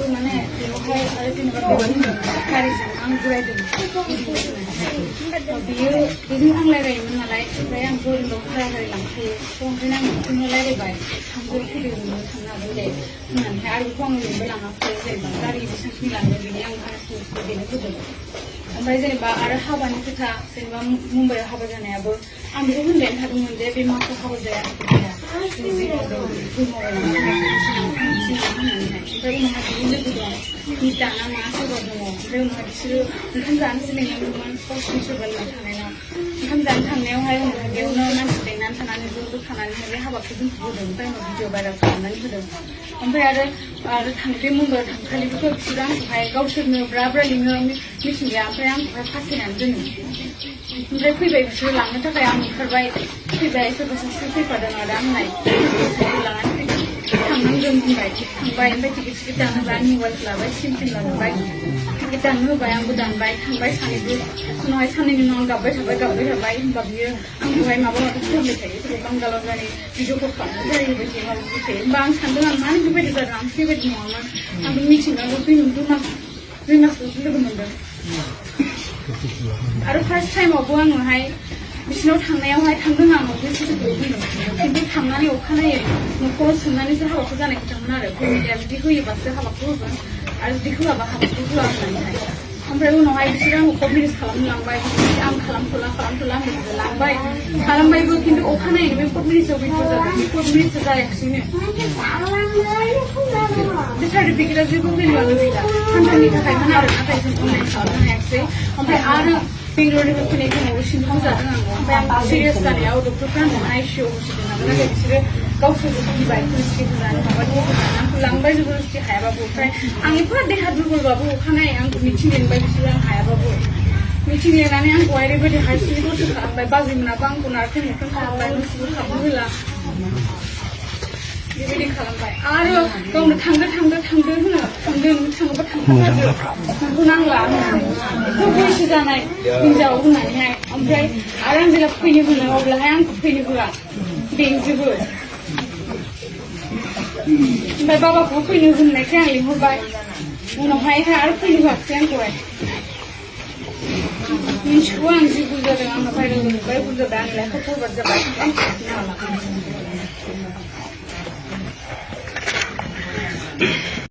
माने बेवहाय आरो जेनेबा गारिजों आं जिरायदों बियो बेजों आं रायलायोमोन नालाय ओमफ्राय आं गोरोंदाव भारा गारि लांखायो ओंखायनो आं बिखौनो रायलायबाय थांगोन फैदोंमोन थांनो हागोन दे होननानैहाय आरो बेखौ आं लिंबो लाङाखै जेनेबा गारि बेसेबांखिनि लांदों बेनि आं भाराखौ बेनो होदों ओमफ्राय जेनेबा आरो हाबानि खोथा जेनेबा मुम्बाइआव हाबा जानायाबो आं बेखौ होनबायानो थादोंमोन जे बे मासआव हाबा जाया ओमफ्राय उनावहाय बिनि लोगो दं मिताना मा सोरबा दङ ओमफ्राय उनावहाय बिसोरो ओंखाम जानोसो लिंलांदोंमोन गावसिनि सोरबा लोगो थानायनाव ओंखाम जानो थांनायावहाय उनावहाय बेयावनो मानसि लेंनानै थानानै ज' ज' थानानैहाय बे हाबाखौ जोंखौ होदों ओमफ्राय उनाव भिडिअ भाइरेल खालामनानै होदों ओमफ्राय आरो बे मुम्बाइआव थांखालिबोथ' बिसोरो आंखौहाय गावसोरनो ब्रा ब्रा लिङो मिथिंगाया ओमफ्राय आंखौहाय फासायनानै दोनो ओमफ्राय फैबाय बिसोरो लांनो थाखाय आं ओंखारबाय फैबाय सोरबा सासे फैफादों आरो आंनाय लानानै थांनांगोन बुंबाय थांबाय ओमफ्राय टिकेट दानोबा आंनि मबाइलखौ लाबाय सिम लाबाय टिकेट दाननो होबाय आंबो दानबाय थांबाय सानैबो उनावहाय साननैनि उनाव आं गाबबाय थाबाय होनबा बियो आंखौहाय माबा माबि खालामबाय थायो सोरबा बांगालाव जानाय भिडिअ कल खालामनानै रायलायबाय थायो माबा माबि थायो होमबा आं सानदों आं मानो बेबायदि जादों आं बेबायदि नङामोन आंबो मिथिंगाखौ दुइ मासल'सो लोगो मोनदों आरो फार्स्ट टाइमावबो आङोहाय बिसिनाव थांनायावहाय थांदों आं गोसोखौ बुंदों खिन्थु थांनानै अखानायै न'खराव सोंनानैसो हाबाखौ जानाय खोथामोन आरो फेमिलिया जुदि होयोबासो हाबाखौ होगोन आरो जुदि होआबा हाबाखौ होआ होननानैहाय ओमफ्राय उनावहाय बिसोरो आंखौ कर्ट मेरेज खालामनो लांबाय आं खालामथ'ला होननानै खालामबायबो खिन्थु अखानायैनो बे कर्ट मेरेजआव बेथ' जादों बे कर्ट मेरेजआ जायाखिसैनो बे सार्टिफिकेटआ जेबो भेलुआनो गैला सानथामनि थाखायमोन आरो नाथाय जों अनलाइन खालामनो हायाखिसै ओमफ्राय आरो बेंगलरनिफ्राय फैनाय समाव सिमटम जादों आङो ओमफ्राय आं सिरियास जानायाव डक्टरफ्रा आंखौ आइसिइउआव होसिगोन नालाय नाथाय बिसोरो गावसोरबो गिबाय पुलिसखौ होनानै माबा आंखौ लांबाय जबरदस्ति हायाबाबो ओमफ्राय आं एफा देहा दुर्बलबाबो अखानायै आंखौ मिथिं लिंबाय बिसोरो आं हायाबाबो मिथिं लिंनानै आंखौहाय ओरैबायदि हारसिङै दसे खालामबाय बाजैमोनाबो आंखौ नारखें नुखें खालामबाय न'सिंआव हाबनो होला बेबायदि खालामबाय आरो गावनो थांदो होनो थांदो नों थाङोबा थांखाथारदो नोंखौ नांला होननानै बैसो जानाय हिनजाव होननानैहाय ओमफ्राय आरो आं जेब्ला फैनो होनो अब्लाहाय आंखौ फैनो होआ बेंजोबो ओमफ्राय बाबाखौ फैनो होननायखाय आं लिंहरबाय उनावहाय आरो फैनो होआखिसै आंखौहाय मिन्थिगौ आं जि भुल जादों आंना भाइरेल जाबाय भुल जाबाय आं लेखा फरवार्ड जाबाय आं हाला